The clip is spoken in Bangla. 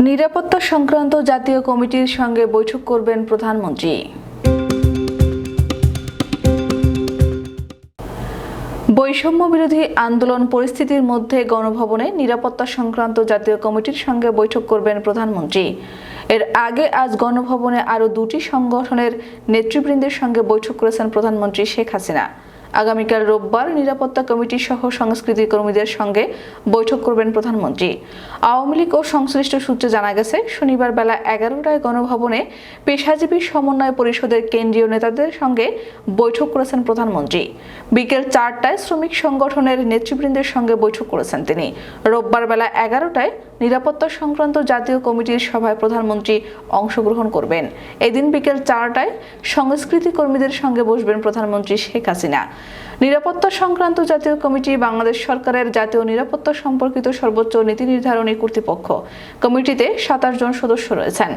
নিরাপত্তা সংক্রান্ত জাতীয় কমিটির সঙ্গে বৈঠক করবেন প্রধানমন্ত্রী। বৈষম্য বিরোধী আন্দোলন পরিস্থিতির মধ্যে গণভবনে নিরাপত্তা সংক্রান্ত জাতীয় কমিটির সঙ্গে বৈঠক করবেন প্রধানমন্ত্রী। এর আগে আজ গণভবনে আরও দুটি সংগঠনের নেতৃবৃন্দের সঙ্গে বৈঠক করেছেন প্রধানমন্ত্রী শেখ হাসিনা। আগামীকাল রোববার নিরাপত্তা কমিটি সহ সংস্কৃতি কর্মীদের সঙ্গে বৈঠক করবেন প্রধানমন্ত্রী। আওয়ামী লীগ ও সংশ্লিষ্ট সূত্রে জানা গেছে, শনিবার বেলা 11টায় গণভবনে পেশাজীবী সমন্বয় পরিষদের কেন্দ্রীয় নেতাদের সঙ্গে বৈঠক করেছেন প্রধানমন্ত্রী। বিকেল 4টায় শ্রমিক সংগঠনের নেতৃবৃন্দের সঙ্গে বৈঠক করেছেন তিনি। রোববার বেলা 11টায় নিরাপত্তা সংক্রান্ত জাতীয় কমিটির সভায় প্রধানমন্ত্রী অংশগ্রহণ করবেন। এদিন বিকেল 4টায় সংস্কৃতি কর্মীদের সঙ্গে বসবেন প্রধানমন্ত্রী শেখ হাসিনা। নিরাপত্তা সংক্রান্ত জাতীয় কমিটি বাংলাদেশ সরকারের জাতীয় নিরাপত্তা সম্পর্কিত সর্বোচ্চ নীতি নির্ধারণী কর্তৃপক্ষ। কমিটিতে 27 জন সদস্য রয়েছেন।